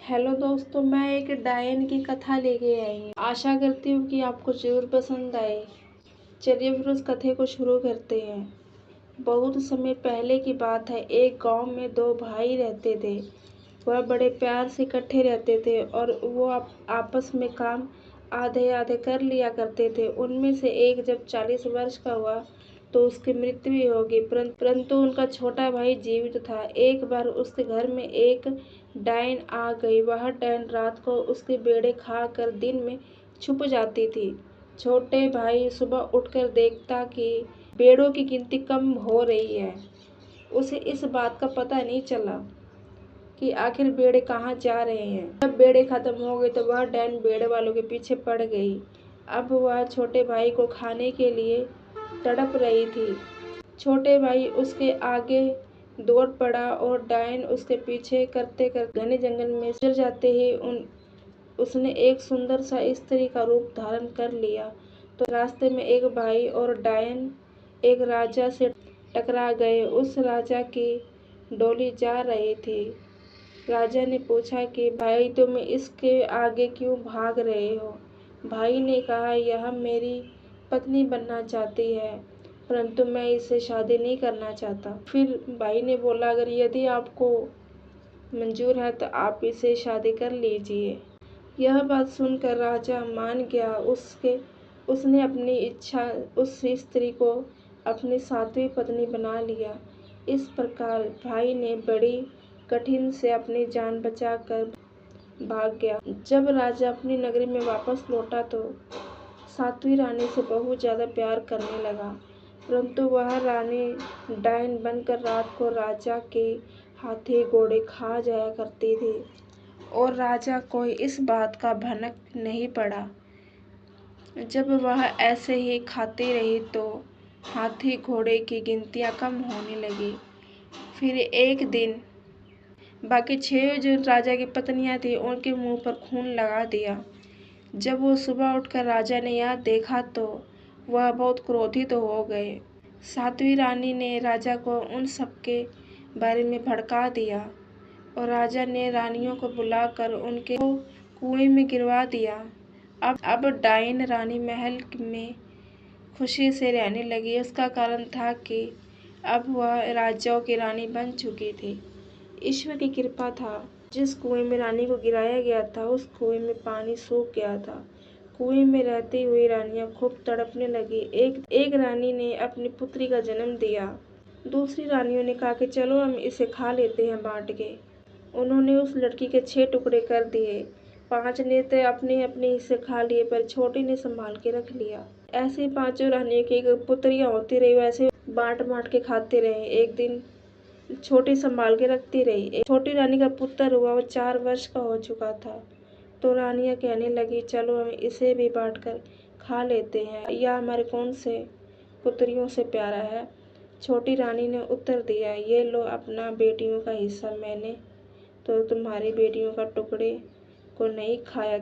Hello दोस्तों, मैं एक डायन की कथा लेके आई हूँ। आशा करती हूँ कि आपको ज़रूर पसंद आए। चलिए फिर उस कथे को शुरू करते हैं। बहुत समय पहले की बात है। एक गांव में दो भाई रहते थे। वह बड़े प्यार से इकट्ठे रहते थे और वो आपस में काम आधे आधे कर लिया करते थे। उनमें से एक जब 40 वर्ष का हुआ तो उसकी मृत्यु भी हो गई, परंतु उनका छोटा भाई जीवित था। एक बार उसके घर में एक डायन आ गई। वह डायन रात को उसके बेड़े खा कर दिन में छुप जाती थी। छोटे भाई सुबह उठकर देखता कि बेड़ों की गिनती कम हो रही है। उसे इस बात का पता नहीं चला कि आखिर बेड़े कहाँ जा रहे हैं। जब बेड़े खत्म हो गए तो वह डायन बेड़े वालों के पीछे पड़ गई। अब वह छोटे भाई को खाने के लिए तड़प रही थी। छोटे भाई उसके आगे दौड़ पड़ा और डायन उसके पीछे करते करते घने जंगल में चल जाते ही उसने एक सुंदर सा स्त्री का रूप धारण कर लिया। तो रास्ते में एक भाई और डायन एक राजा से टकरा गए। उस राजा की डोली जा रही थी। राजा ने पूछा कि भाई तुम इसके आगे क्यों भाग रहे हो। भाई ने कहा यह मेरी पत्नी बनना चाहती है, परंतु मैं इससे शादी नहीं करना चाहता। फिर भाई ने बोला यदि आपको मंजूर है तो आप इसे शादी कर लीजिए। यह बात सुनकर राजा मान गया। उसने अपनी इच्छा उस स्त्री को अपनी 7वीं पत्नी बना लिया। इस प्रकार भाई ने बड़ी कठिन से अपनी जान बचाकर भाग गया। जब राजा अपनी नगरी में वापस लौटा तो 7वीं रानी से बहुत ज्यादा प्यार करने लगा, परंतु वह रानी डायन बनकर रात को राजा के हाथी घोड़े खा जाया करती थी और राजा को इस बात का भनक नहीं पड़ा। जब वह ऐसे ही खाती रही तो हाथी घोड़े की गिनतियां कम होने लगी। फिर एक दिन बाकी 6 जो राजा की पत्नियां थी उनके मुंह पर खून लगा दिया। जब वो सुबह उठकर राजा ने यह देखा तो वह बहुत क्रोधित हो गए। 7वीं रानी ने राजा को उन सब के बारे में भड़का दिया और राजा ने रानियों को बुलाकर उनके कुएं में गिरवा दिया। अब डायन रानी महल में खुशी से रहने लगी। उसका कारण था कि अब वह राज्यों की रानी बन चुकी थी। ईश्वर की कृपा था। जिस कुएं में रानी को गिराया गया था उस कुएं में पानी सूख गया था। कुएं में रहती हुई रानियां खूब तड़पने लगी। एक रानी ने अपनी पुत्री का जन्म दिया। दूसरी रानियों ने कहा कि चलो हम इसे खा लेते हैं बांट के। उन्होंने उस लड़की के 6 टुकड़े कर दिए। 5 ने तो अपने अपने हिस्से खा लिए, पर छोटी ने संभाल के रख लिया। ऐसे 5 रानियों की पुत्रियां होती रही, वैसे बांट बांट के खाते रहे। एक दिन छोटी संभाल के रखती रही। छोटी रानी का पुत्र हुआ, वो 4 वर्ष का हो चुका था। तो रानियां कहने लगी चलो हम इसे भी बांट कर खा लेते हैं, यह हमारे कौन से पुत्रियों से प्यारा है। छोटी रानी ने उत्तर दिया ये लो अपना बेटियों का हिस्सा, मैंने तो तुम्हारी बेटियों का टुकड़े को नहीं खाया,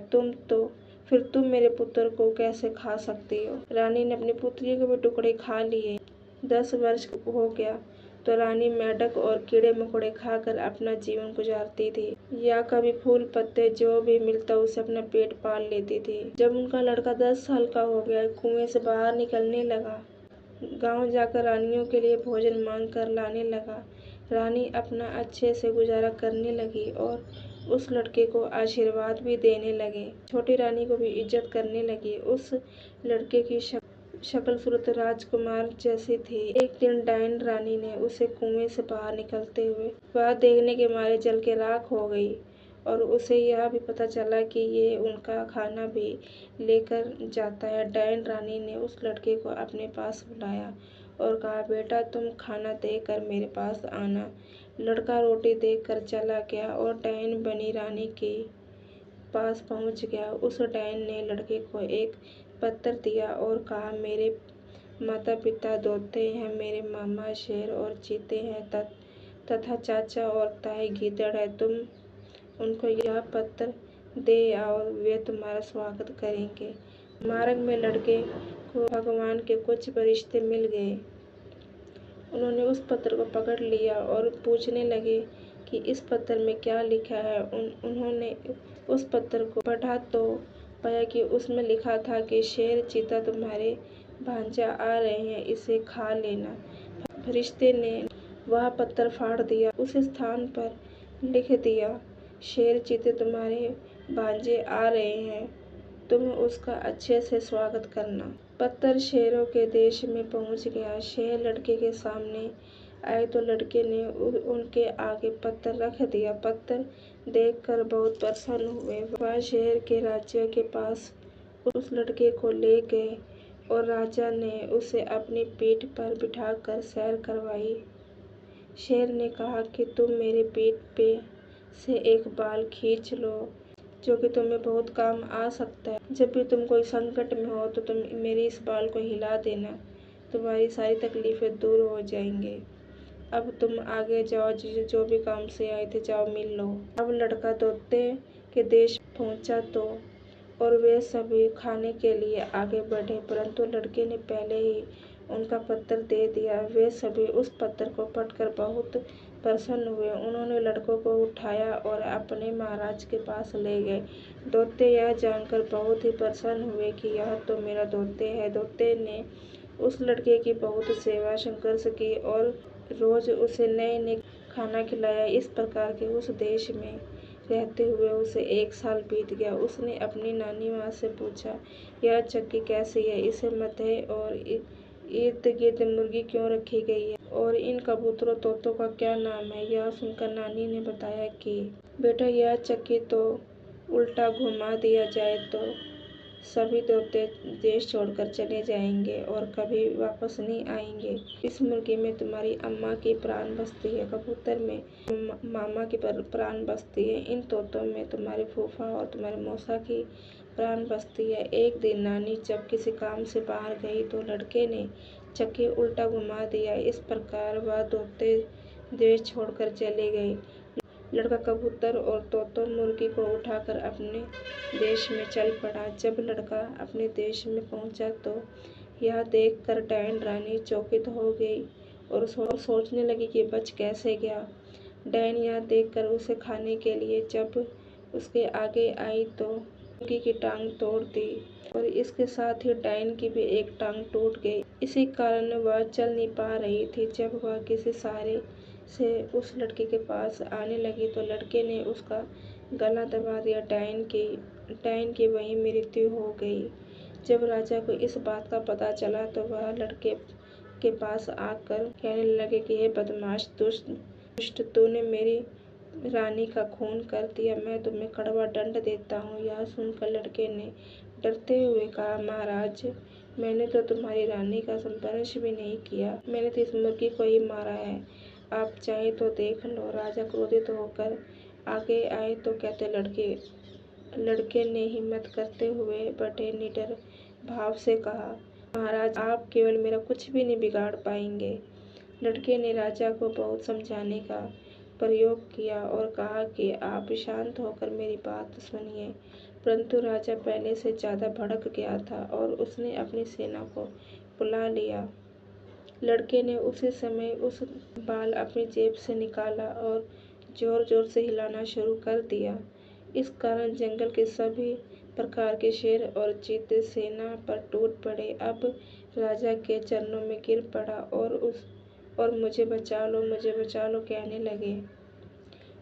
फिर तुम मेरे पुत्र को कैसे खा सकती हो। रानी ने अपनी पुत्रियों के भी टुकड़े खा लिए। 10 वर्ष हो गया तो रानी मेंढक और कीड़े मकोड़े खाकर अपना जीवन गुजारती थी, या कभी फूल पत्ते जो भी मिलता उसे अपना पेट पाल लेती थी। जब उनका लड़का 10 साल का हो गया, कुएं से बाहर निकलने लगा, गांव जाकर रानियों के लिए भोजन मांग कर लाने लगा। रानी अपना अच्छे से गुजारा करने लगी और उस लड़के को आशीर्वाद भी देने लगे। छोटी रानी को भी इज्जत करने लगी। उस लड़के की शक्ल सूरत राजकुमार जैसी थी। एक दिन डायन रानी ने उसे कुएं से बाहर निकलते हुए वह देखने के मारे जल के राख हो गई और उसे यह भी पता चला कि ये उनका खाना भी लेकर जाता है। डायन रानी ने उस लड़के को अपने पास बुलाया और कहा बेटा तुम खाना देकर मेरे पास आना। लड़का रोटी देकर चला गया और डायन बनी रानी के पास पहुंच गया। उस डायन ने लड़के को एक पत्थर दिया और कहा मेरे माता पिता तोते हैं, मेरे मामा शेर और चीते हैं तथा चाचा और ताई गीदड़ है। तुम उनको यह पत्थर दे आओ, वे तुम्हारा स्वागत करेंगे। मार्ग में लड़के को भगवान के कुछ फरिश्ते मिल गए। उन्होंने उस पत्थर को पकड़ लिया और पूछने लगे कि कि इस पत्र में क्या लिखा है। उन्होंने उस पत्र को पढ़ा तो पाया कि उसमें लिखा था कि शेर चीता तुम्हारे भांजा आ रहे हैं, इसे खा लेना। फरिश्ते ने वह पत्थर फाड़ दिया, उस स्थान पर लिख दिया, शेर चीते तुम्हारे भांजे आ रहे हैं, तुम उसका अच्छे से स्वागत करना। पत्थर शेरों के देश में पहुंच गया। शेर लड़के के सामने आए तो लड़के ने उनके आगे पत्थर रख दिया। पत्थर देखकर बहुत प्रसन्न हुए। वह शेर के राज्य के पास उस लड़के को ले गए और राजा ने उसे अपनी पीठ पर बिठाकर सैर करवाई। शेर ने कहा कि तुम मेरी पीठ पे से एक बाल खींच लो, जो कि तुम्हें बहुत काम आ सकता है। जब भी तुम कोई संकट में हो तो तुम मेरे इस बाल को हिला देना, तुम्हारी सारी तकलीफें दूर हो जाएंगी। अब तुम आगे जाओ, जो भी काम से आए थे जाओ मिल लो। अब लड़का तोते के देश पहुंचा तो और वे सभी खाने के लिए आगे बढ़े, परंतु लड़के ने पहले ही उनका पत्थर दे दिया। वे सभी उस पत्थर को पढ़कर बहुत प्रसन्न हुए। उन्होंने लड़कों को उठाया और अपने महाराज के पास ले गए। तोते यह जानकर बहुत ही प्रसन्न हुए कि यह तो मेरा तोते है। तोते ने उस लड़के की बहुत सेवा संघर्ष की और रोज उसे नए नए खाना खिलाया। इस प्रकार के उस देश में रहते हुए उसे 1 साल बीत गया। उसने अपनी नानी माँ से पूछा, यह चक्की कैसी है, इसे मथे और इर्द गिर्द मुर्गी क्यों रखी गई है और इन कबूतरों तोतों का क्या नाम है। यह सुनकर नानी ने बताया कि बेटा, यह चक्की तो उल्टा घुमा दिया जाए तो सभी तोते देश छोड़कर चले जाएंगे और कभी वापस नहीं आएंगे। इस मुर्गी में तुम्हारी अम्मा की प्राण बसती है, कबूतर में मामा की प्राण बसती है, इन तोतों में तुम्हारी फूफा और तुम्हारे मौसा की प्राण बसती है। एक दिन नानी जब किसी काम से बाहर गई तो लड़के ने चक्की उल्टा घुमा दिया। इस प्रकार वह तोते देश छोड़कर चले गए। लड़का कबूतर और तोतों मुर्गी को उठाकर अपने देश में चल पड़ा। जब लड़का अपने देश में पहुंचा तो यह देखकर डायन रानी चौकित हो गई और सोचने लगी कि बच कैसे गया। डायन यह देखकर उसे खाने के लिए जब उसके आगे आई तो मुर्गी की टांग तोड़ दी और इसके साथ ही डायन की भी एक टांग टूट गई। इसी कारण वह चल नहीं पा रही थी। जब वह किसी सहारे से उस लड़के के पास आने लगी तो लड़के ने उसका गला दबा दिया। डायन की वहीं मृत्यु हो गई। जब राजा को इस बात का पता चला तो वह लड़के के पास आकर कहने लगे कि हे बदमाश दुष्ट, तूने मेरी रानी का खून कर दिया, मैं तुम्हें कड़वा दंड देता हूँ। यह सुनकर लड़के ने डरते हुए कहा, महाराज, मैंने तो तुम्हारी रानी का स्पर्श भी नहीं किया, मैंने तो इस मुर्गी को ही मारा है, आप चाहे तो देख लो। राजा क्रोधित होकर आगे आए तो कहते लड़के ने हिम्मत करते हुए बड़े निडर भाव से कहा, महाराज, आप केवल मेरा कुछ भी नहीं बिगाड़ पाएंगे। लड़के ने राजा को बहुत समझाने का प्रयोग किया और कहा कि आप शांत होकर मेरी बात सुनिए, परंतु राजा पहले से ज्यादा भड़क गया था और उसने अपनी सेना को बुला लिया। लड़के ने उसी समय उस बाल अपनी जेब से निकाला और जोर जोर से हिलाना शुरू कर दिया। इस कारण जंगल के सभी प्रकार के शेर और चीते सेना पर टूट पड़े। अब राजा के चरणों में गिर पड़ा और मुझे बचा लो कहने लगे।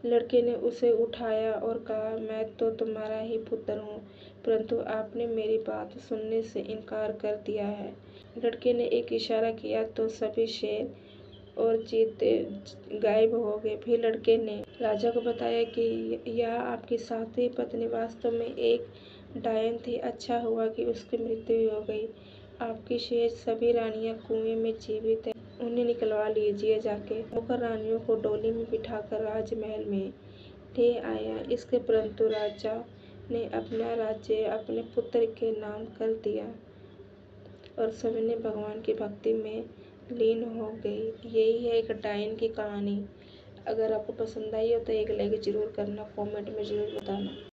लड़के ने उसे उठाया और कहा, मैं तो तुम्हारा ही पुत्र हूँ, परंतु आपने मेरी बात सुनने से इनकार कर दिया है। लड़के ने एक इशारा किया तो सभी शेर और चीते गायब हो गए। फिर लड़के ने राजा को बताया कि यह आपकी साथी पत्नी वास्तव में एक डायन थी, अच्छा हुआ कि उसकी मृत्यु हो गई। आपकी शेष सभी रानियां कुएं में जीवित है, उन्हें निकलवा लीजिए जाके। नौकर रानियों को डोली में बिठाकर राजमहल में ले आया। इसके परंतु राजा ने अपना राज्य अपने पुत्र के नाम कर दिया और सभी ने भगवान की भक्ति में लीन हो गई। यही है एक डायन की कहानी। अगर आपको पसंद आई हो तो एक लाइक जरूर करना, कमेंट में जरूर बताना।